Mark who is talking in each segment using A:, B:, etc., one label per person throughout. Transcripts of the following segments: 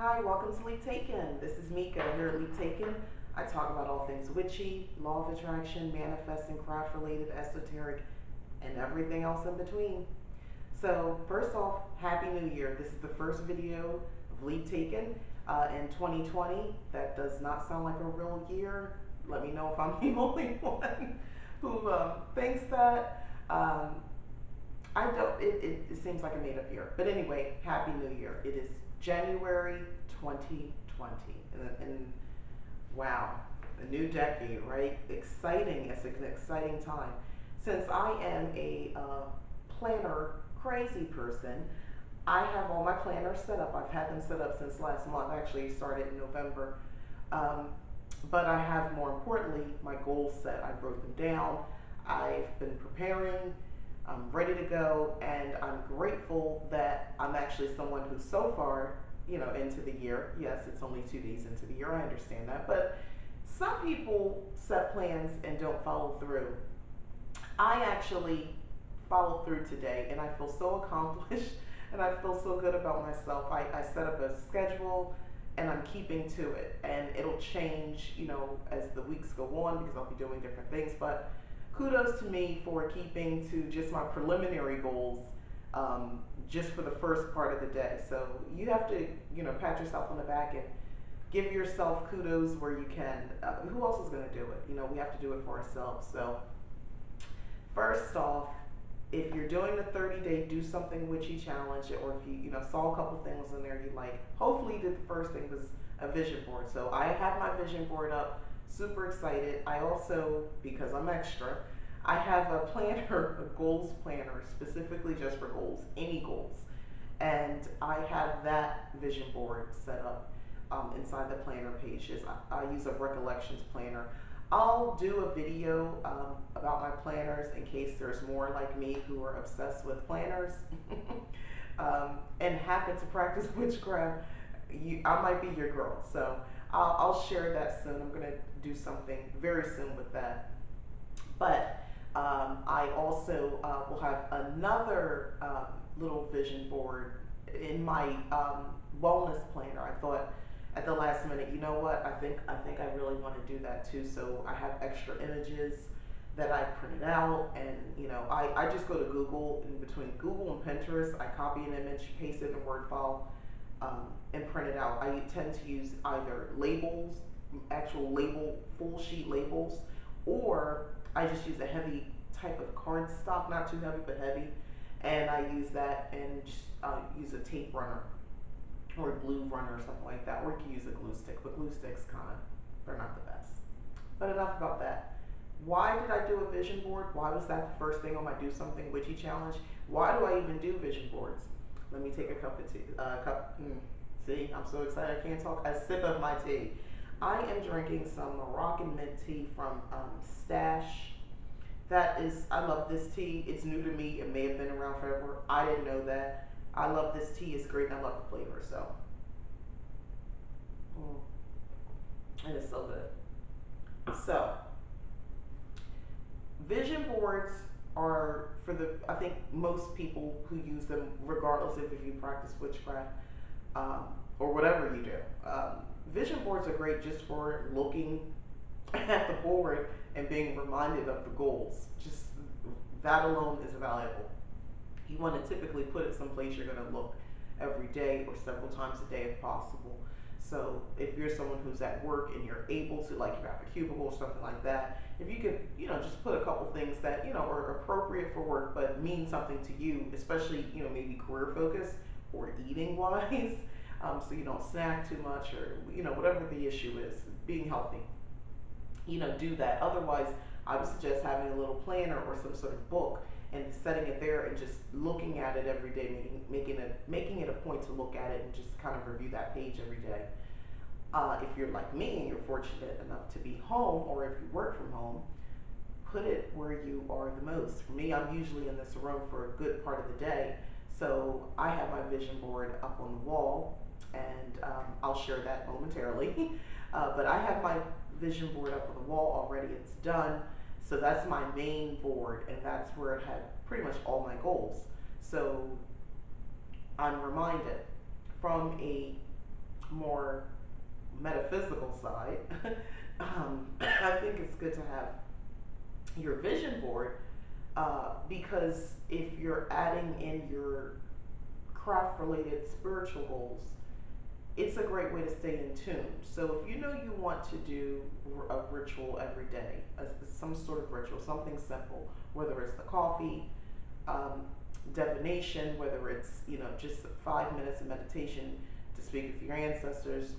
A: Hi, welcome to Leap Taken. This is Mika here at Leap Taken. I talk about all things witchy, law of attraction, manifesting, craft related, esoteric, and everything else in between. So, first off, Happy New Year. This is the first video of Leap Taken in 2020. That does not sound like a real year. Let me know if I'm the only one who thinks that. I don't. It seems like a made up year. But anyway, Happy New Year. It is January 2020, and wow, a new decade, right? Exciting. It's an exciting time. Since I am a planner crazy person, I have all my planners set up. I've had them set up since last month. I actually started in November. Um, but I have, more importantly, my goals set. I wrote them down. I've been preparing. I'm ready to go, and I'm grateful that I'm actually someone who's so far, into the year. Yes, it's only 2 days into the year. I understand that, but some people set plans and don't follow through. I actually followed through today, and I feel so accomplished, and I feel so good about myself. I set up a schedule, and I'm keeping to it, and it'll change, as the weeks go on because I'll be doing different things. But kudos to me for keeping to just my preliminary goals, just for the first part of the day. So you have to, pat yourself on the back and give yourself kudos where you can. Who else is going to do it? We have to do it for ourselves. So first off, if you're doing the 30-day do something witchy challenge, or if you saw a couple things in there you like, hopefully you did the first thing was a vision board. So I have my vision board up, super excited. I also, because I'm extra, I have a planner, a goals planner specifically just for goals, any goals. And I have that vision board set up inside the planner pages. I use a recollections planner. I'll do a video about my planners in case there's more like me who are obsessed with planners and happen to practice witchcraft. I might be your girl, so I'll share that soon. I'm going to do something very soon with that. But I also will have another little vision board in my wellness planner. I thought at the last minute, you know what? I think I really want to do that too. So I have extra images that I printed out, and I just go to Google. In between Google and Pinterest, I copy an image, paste it in a Word file, and print it out. I tend to use either labels, actual label, full sheet labels, or I just use a heavy type of cardstock, not too heavy but heavy, and I use that and just use a tape runner or a glue runner or something like that, or you can use a glue stick, but glue sticks kind of, they're not the best. But enough about that. Why did I do a vision board? Why was that the first thing on my do something witchy challenge? Why do I even do vision boards? Let me take a cup of tea. See, I'm so excited I can't talk. A sip of my tea. I am drinking some Moroccan mint tea from Stash. That is, I love this tea. It's new to me. It may have been around forever. I didn't know that. I love this tea. It's great, and I love the flavor. So, it is so good. So, vision boards are for the, I think most people who use them, regardless of if you practice witchcraft um, or whatever you do. Vision boards are great just for looking at the board and being reminded of the goals. Just that alone is valuable. You want to typically put it someplace you're going to look every day or several times a day if possible. So if you're someone who's at work and you're able to, like you have a cubicle or something like that, if you could, just put a couple things that, are appropriate for work but mean something to you, especially, maybe career focused or eating wise, so you don't snack too much, or, whatever the issue is, being healthy, do that. Otherwise, I would suggest having a little planner or some sort of book and setting it there and just looking at it every day, making it a point to look at it and just kind of review that page every day. If you're like me and you're fortunate enough to be home, or if you work from home, put it where you are the most. For me, I'm usually in this room for a good part of the day, so I have my vision board up on the wall, and I'll share that momentarily. But I have my vision board up on the wall already. It's done. So that's my main board, and that's where it had pretty much all my goals. So I'm reminded from a more metaphysical side, I think it's good to have your vision board, because if you're adding in your craft related spiritual goals, it's a great way to stay in tune. So if you know you want to do a ritual every day, some sort of ritual, something simple, whether it's the coffee, um, divination, whether it's just 5 minutes of meditation to speak with your ancestors,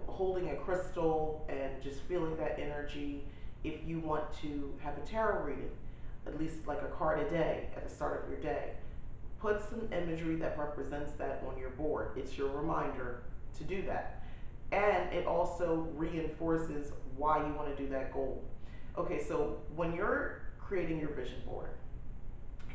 A: holding a crystal and just feeling that energy. If you want to have a tarot reading, at least like a card a day at the start of your day, put some imagery that represents that on your board. It's your reminder to do that. And it also reinforces why you want to do that goal. Okay, so when you're creating your vision board,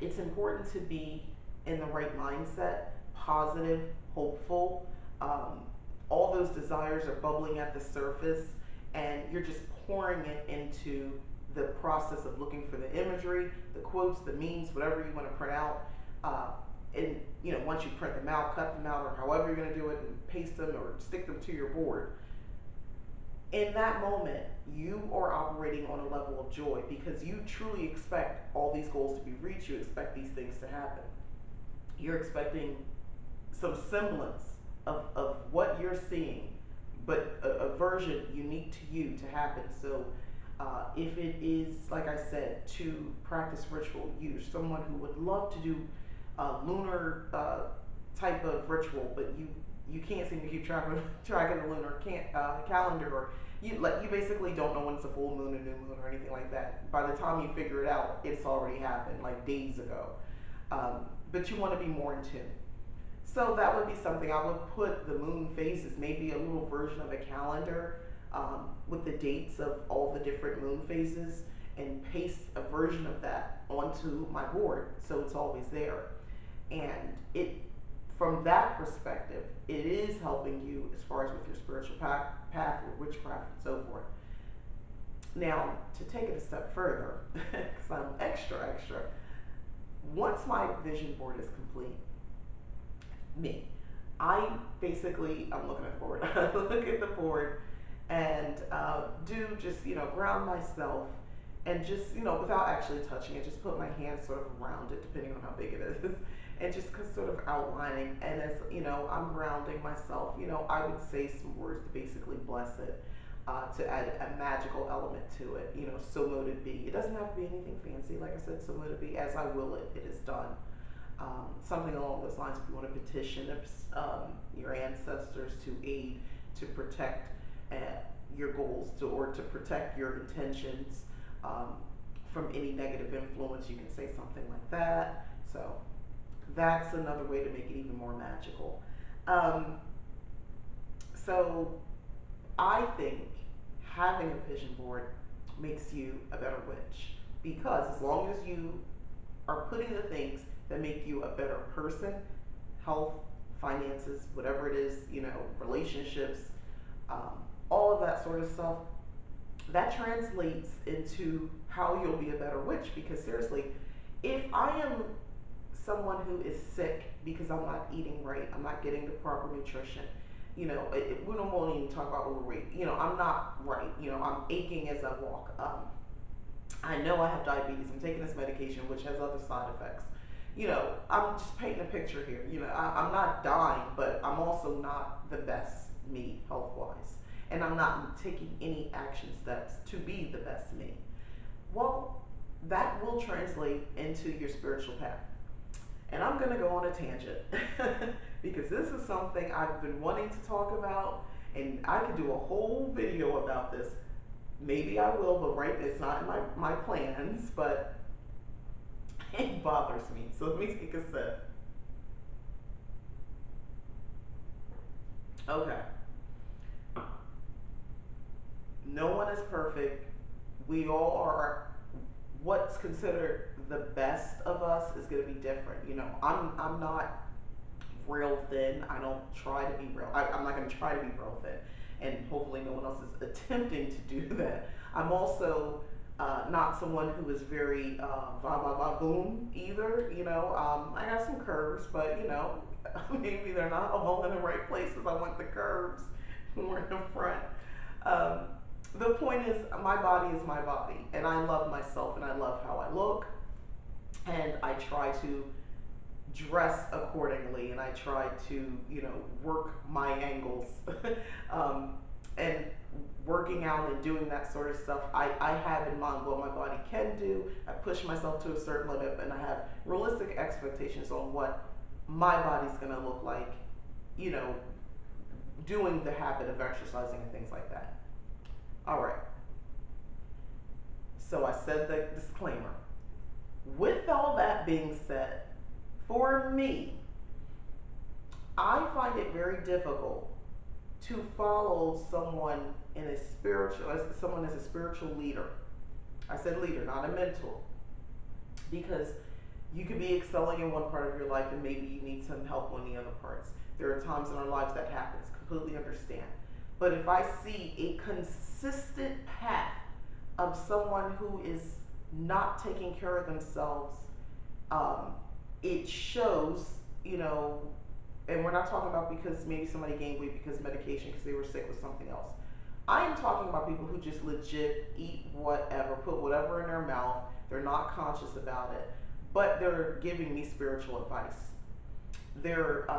A: it's important to be in the right mindset, positive, hopeful. Um, all those desires are bubbling at the surface, and you're just pouring it into the process of looking for the imagery, the quotes, the memes, whatever you want to print out. Uh, and once you print them out, cut them out, or however you're going to do it, and paste them or stick them to your board, in that moment, you are operating on a level of joy because you truly expect all these goals to be reached. You expect these things to happen. You're expecting some semblance of what you're seeing, but a version unique to you to happen. So, if it is, like I said, to practice ritual, you're someone who would love to do a lunar type of ritual, but you can't seem to keep track of the lunar calendar, or you basically don't know when it's a full moon, a new moon, or anything like that. By the time you figure it out, it's already happened, like days ago. But you want to be more in tune. So that would be something I would put the moon phases, maybe a little version of a calendar, with the dates of all the different moon phases, and paste a version of that onto my board so it's always there. And from that perspective, it is helping you as far as with your spiritual path with witchcraft and so forth. Now, to take it a step further, because I'm extra, once my vision board is complete, me, I'm looking at the board. I look at the board and do just, ground myself, and just, without actually touching it, just put my hands sort of around it, depending on how big it is, and just sort of outlining. And as, I'm grounding myself, I would say some words to basically bless it, to add a magical element to it, so mote it be. It doesn't have to be anything fancy. Like I said, so mote it be, as I will it, it is done. Something along those lines. If you want to petition your ancestors to aid, to protect uh, your goals, or to protect your intentions, from any negative influence, you can say something like that. So that's another way to make it even more magical. Um, so I think having a vision board makes you a better witch, because as long as you are putting the things that make you a better person, health, finances, whatever it is, relationships, um, all of that sort of stuff, that translates into how you'll be a better witch. Because seriously, if I am someone who is sick because I'm not eating right, I'm not getting the proper nutrition, we don't want to even talk about overweight, I'm not right, I'm aching as I walk. I know I have diabetes. I'm taking this medication, which has other side effects. I'm just painting a picture here. I'm not dying, but I'm also not the best me health wise. And I'm not taking any action steps to be the best me. Well, that will translate into your spiritual path. And I'm going to go on a tangent because this is something I've been wanting to talk about, and I could do a whole video about this. Maybe I will, but it's not in my plans, but it bothers me. So let me take a sip. Okay. No one is perfect. We all are. What's considered the best of us is going to be different. I'm not real thin. I don't try to be real. I'm not going to try to be real thin. And hopefully no one else is attempting to do that. I'm also not someone who is very va va va boom either. I got some curves, but that. Maybe they're not all in the right places. I want the curves more in the front. Um, the point is, my body is my body, and I love myself, and I love how I look, and I try to dress accordingly, and I try to, work my angles. um, and working out and doing that sort of stuff, I have in mind what my body can do. I push myself to a certain limit, and I have realistic expectations on what my body's going to look like, you know, doing the habit of exercising and things like that. All right, so I said the disclaimer. With all that being said, for me, I find it very difficult to follow someone in a spiritual, as someone as a spiritual leader. I said leader, not a mentor, because you could be excelling in one part of your life and maybe you need some help on the other parts. There are times in our lives that happens. Completely understand. But if I see a consistent path of someone who is not taking care of themselves, um, it shows, you know, and we're not talking about because maybe somebody gained weight because of medication because they were sick with something else. I am talking about people who just legit eat whatever, put whatever in their mouth. They're not conscious about it, but they're giving me spiritual advice. They're,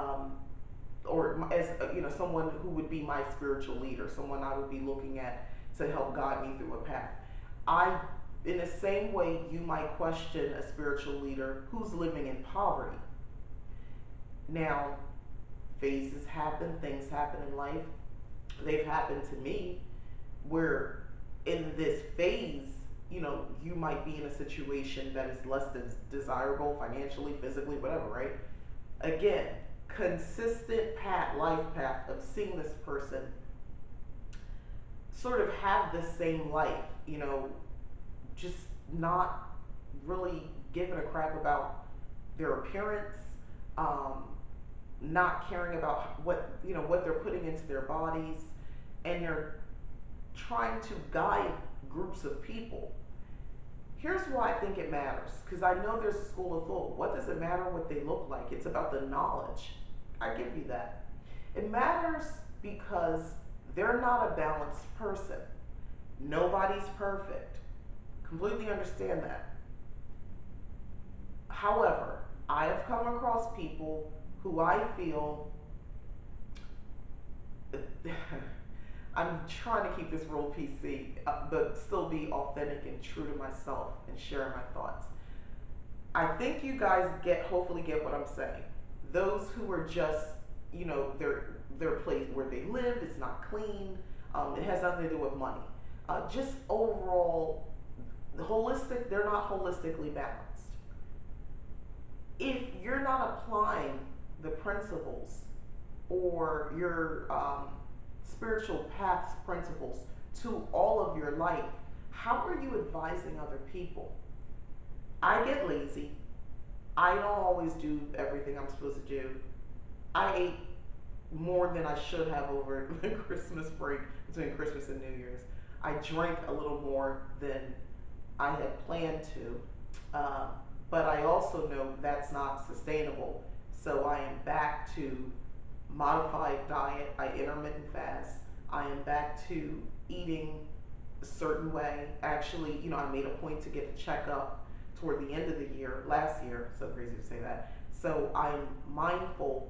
A: or as someone who would be my spiritual leader, someone I would be looking at to help guide me through a path. I, in the same way you might question a spiritual leader who's living in poverty. Now, phases happen, things happen in life. They've happened to me where in this phase, you might be in a situation that is less than desirable financially, physically, whatever, right? Again, consistent life path of seeing this person sort of have the same life, just not really giving a crap about their appearance, um, not caring about what they're putting into their bodies, and they're trying to guide groups of people. Here's why I think it matters, because I know there's a school of thought. What does it matter what they look like? It's about the knowledge. I give you that. It matters because they're not a balanced person. Nobody's perfect. Completely understand that. However, I have come across people who I feel I'm trying to keep this real PC, but still be authentic and true to myself and share my thoughts. I think you guys hopefully get what I'm saying. Those who are just, their place where they live is not clean. It has nothing to do with money. Just overall, they're not holistically balanced. If you're not applying the principles or your spiritual paths principles to all of your life, how are you advising other people? I get lazy. I don't always do everything I'm supposed to do. I ate more than I should have over the Christmas break between Christmas and New Year's. I drank a little more than I had planned to, but I also know that's not sustainable. So I am back to modified diet. I intermittent fast. I am back to eating a certain way. Actually, I made a point to get a checkup toward the end of the year, last year, so crazy to say that. So I'm mindful,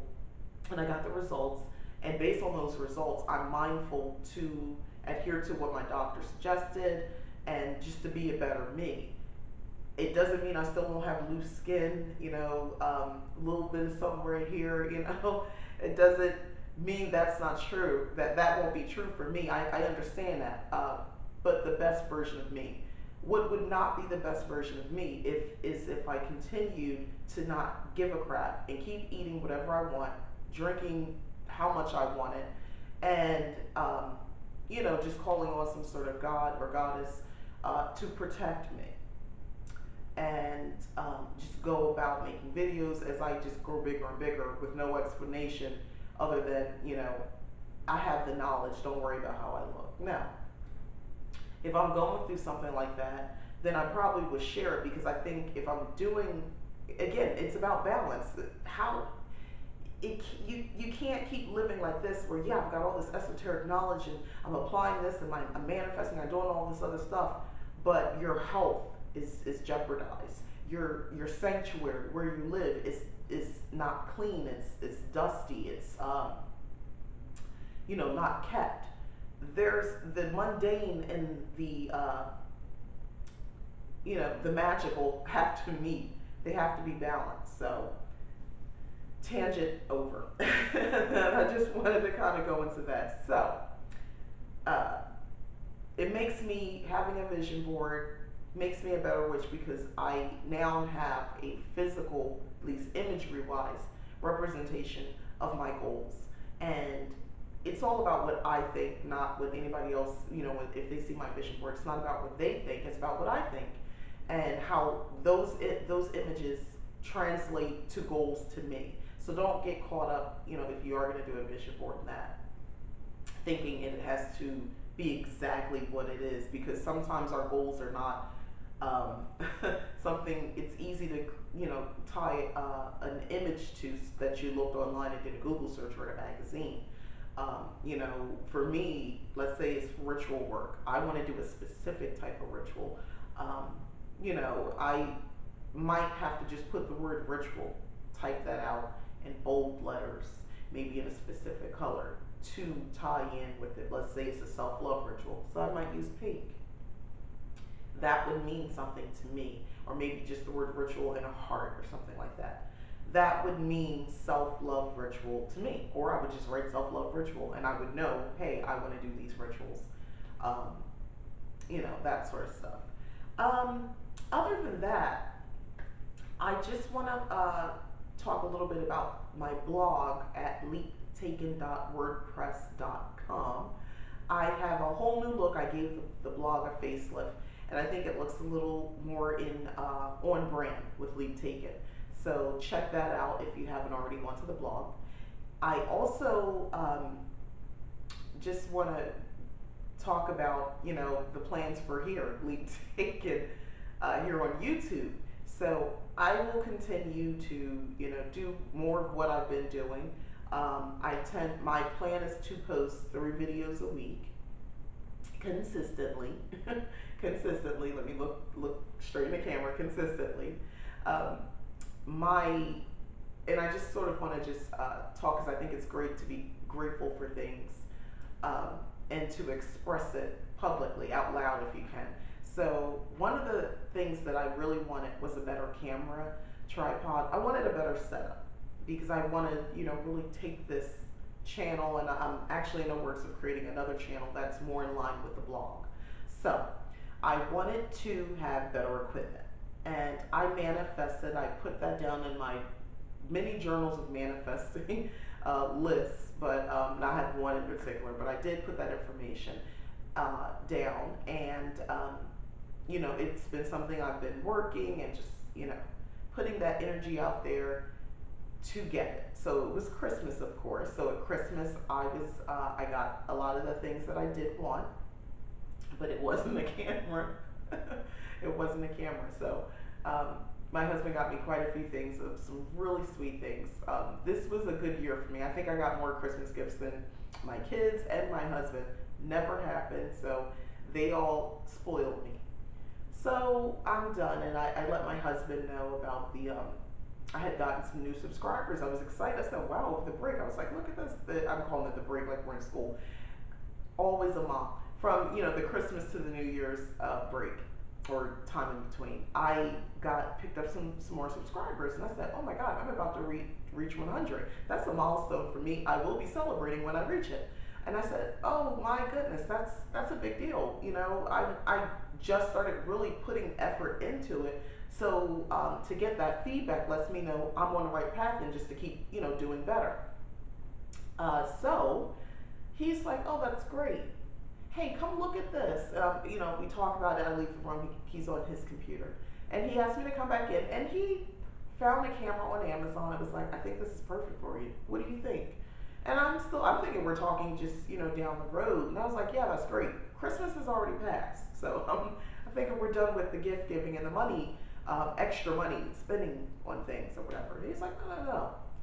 A: and I got the results, and based on those results, I'm mindful to adhere to what my doctor suggested and just to be a better me. It doesn't mean I still won't have loose skin, a little bit of something right here, It doesn't mean that's not true, that won't be true for me. I understand that. But the best version of me. What would not be the best version of me if I continued to not give a crap and keep eating whatever I want, drinking how much I wanted, and just calling on some sort of God or goddess to protect me, and just go about making videos as I just grow bigger and bigger with no explanation other than, I have the knowledge, don't worry about how I look. Now, if I'm going through something like that, then I probably would share it, because I think if I'm doing, again, it's about balance. How you can't keep living like this where, yeah, I've got all this esoteric knowledge and I'm applying this and I'm manifesting, I'm doing all this other stuff, but your health is jeopardized. Your sanctuary where you live is not clean. It's dusty. It's not kept. There's the mundane and the magical have to meet. They have to be balanced. So tangent over. I just wanted to kind of go into that. So uh, it makes me, having a vision board makes me a better witch because I now have a physical, at least imagery wise, representation of my goals. And it's all about what I think, not what anybody else, if they see my vision board. It's not about what they think, it's about what I think and how those images translate to goals to me. So don't get caught up, if you are going to do a vision board in that, thinking it has to be exactly what it is, because sometimes our goals are not something. It's easy to tie an image to that you looked online and did a Google search or a magazine. For me, let's say it's ritual work. I want to do a specific type of ritual. Um, I might have to just put the word ritual, type that out in bold letters, maybe in a specific color to tie in with it. Let's say it's a self love ritual, so I might use pink. That would mean something to me, or maybe just the word ritual in a heart or something like that. That would mean self love ritual to me, or I would just write self love ritual and I would know, hey, I want to do these rituals, um, that sort of stuff. Um, Other than that, I just want to talk a little bit about my blog at leaptaken.wordpress.com. I have a whole new look. I gave the blog a facelift, and I think it looks a little more in on brand with Leap Taken. So check that out if you haven't already gone to the blog. I also just want to talk about the plans for here, Leap Taken, here on YouTube. So I will continue to do more of what I've been doing. My plan is to post 3 videos a week consistently. Consistently. Let me look straight in the camera. Consistently. Um, my and I just sort of want to just talk, because I think it's great to be grateful for things, um, and to express it publicly out loud if you can. So one of the things that I really wanted was a better camera tripod. I wanted a better setup because I want to really take this channel, and I'm actually in the works of creating another channel that's more in line with the blog. So I wanted to have better equipment, and I manifested. I put that down in my many journals of manifesting lists, but I have one in particular. But I did put that information down, and it's been something I've been working and just putting that energy out there to get it. So it was Christmas, of course. So at Christmas, I got a lot of the things that I did want, but it wasn't a camera. It wasn't a camera. So um, my husband got me quite a few things, some really sweet things. This was a good year for me. I think I got more Christmas gifts than my kids and my husband. Never happened. So they all spoiled me. So I'm done, and I let my husband know about I had gotten some new subscribers. I was excited. I said, wow, over the break. I was like, look at this. I'm calling it the break like we're in school. Always a mom. From, the Christmas to the New Year's break, or time in between, I picked up some more subscribers, and I said, oh my God, I'm about to reach 100. That's a milestone for me. I will be celebrating when I reach it. And I said, oh my goodness, that's a big deal. I just started really putting effort into it. So to get that feedback lets me know I'm on the right path, and just to keep doing better. So he's like, oh, that's great. Hey, come look at this. We talk about it. I leave the room. He's on his computer, and he asked me to come back in, and he found a camera on Amazon. It was like, I think this is perfect for you. What do you think? And I'm thinking we're talking just down the road. And I was like, yeah, that's great. Christmas has already passed, so I'm thinking we're done with the gift giving and the money, extra money spending on things or whatever. And he's like, no, no,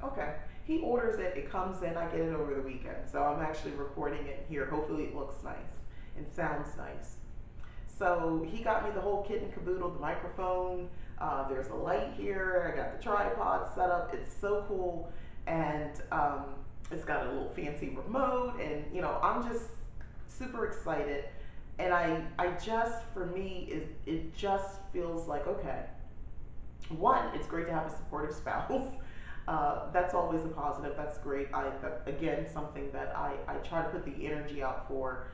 A: no. Okay. He orders it, it comes in, I get it over the weekend. So I'm actually recording it here. Hopefully it looks nice and sounds nice. So he got me the whole kit and caboodle, the microphone. There's a light here. I got the tripod set up. It's so cool, and it's got a little fancy remote. And I'm just super excited. And I just, for me, it just feels like, okay, one, it's great to have a supportive spouse. That's always a positive. That's great. Again, something that I try to put the energy out for,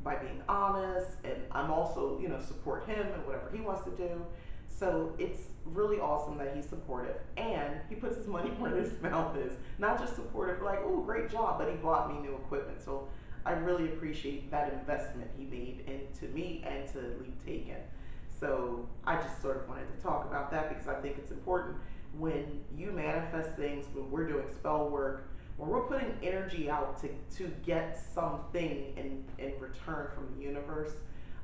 A: by being honest, and I'm also, support him and whatever he wants to do. So it's really awesome that he's supportive and he puts his money where his mouth is. Not just supportive, like, oh, great job, but he bought me new equipment. So I really appreciate that investment he made into me and to Leap Taken. So I just sort of wanted to talk about that because I think it's important when you manifest things, when we're doing spell work, when we're putting energy out to get something in return from the universe.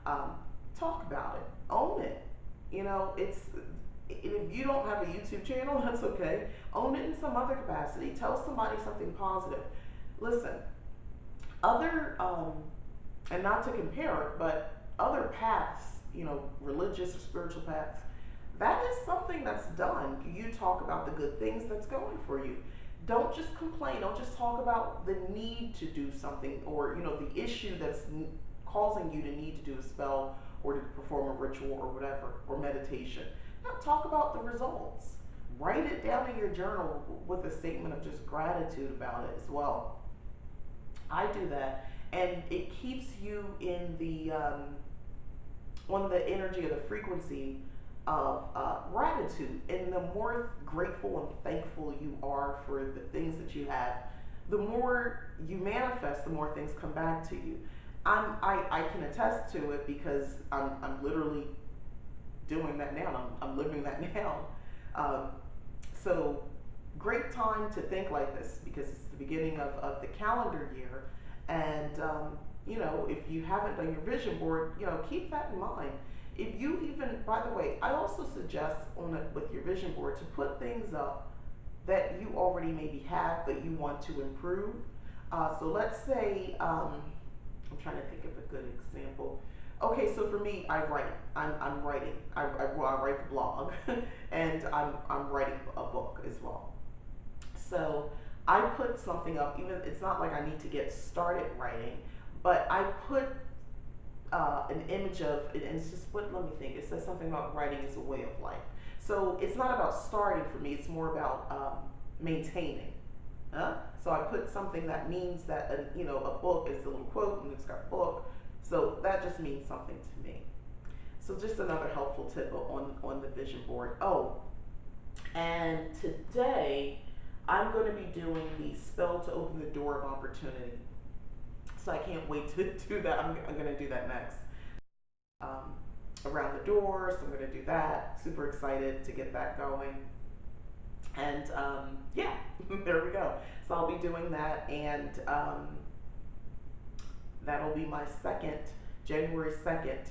A: um, Talk about it, own it. It's, if you don't have a YouTube channel, that's okay. Own it in some other capacity. Tell somebody something positive. Listen, other and not to compare it, but other paths, religious or spiritual paths, that is something that's done. You talk about the good things that's going for you. Don't just complain. Don't just talk about the need to do something, or the issue that's causing you to need to do a spell or to perform a ritual or whatever, or meditation. Now talk about the results. Write it down in your journal with a statement of just gratitude about it as well. I do that, and it keeps you in the on the energy or the frequency of gratitude. And the more grateful and thankful you are for the things that you have, the more you manifest, the more things come back to you. I can attest to it because I'm literally doing that now. I'm living that now. Um, so great time to think like this because it's the beginning of the calendar year. And, if you haven't done your vision board, keep that in mind. If you even, by the way, I also suggest on it with your vision board to put things up that you already maybe have but you want to improve. So let's say, I'm trying to think of a good example. Okay, so for me, I write. I'm writing. I write the blog, and I'm writing a book as well. So I put something up. Even it's not like I need to get started writing, but I put an image of, and it's just what. Let me think. It says something about writing is a way of life. So it's not about starting for me. It's more about maintaining. So I put something that means that a book is a little quote and it's got book. So that just means something to me. So just another helpful tip on the vision board. Oh, and today I'm going to be doing the spell to open the door of opportunity. So I can't wait to do that. I'm going to do that next. Um, Around the door, so I'm going to do that. Super excited to get that going. And yeah, there we go. So I'll be doing that, and that'll be my second, January 2nd,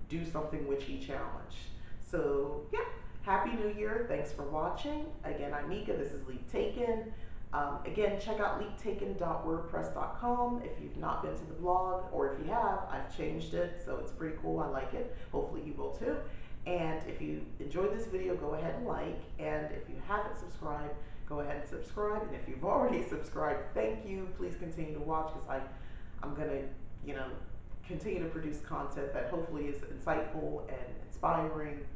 A: Do Something Witchy challenge. So yeah, Happy New Year. Thanks for watching. Again, I'm Mika. This is Leap Taken. Again, check out leaptaken.wordpress.com if you've not been to the blog, or if you have, I've changed it, so it's pretty cool. I like it. Hopefully you will too. And if you enjoyed this video, go ahead and like. And if you haven't subscribed, go ahead and subscribe. And if you've already subscribed, thank you. Please continue to watch because I'm going to, continue to produce content that hopefully is insightful and inspiring.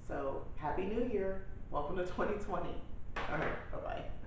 A: So, Happy New Year. Welcome to 2020. All right, bye-bye.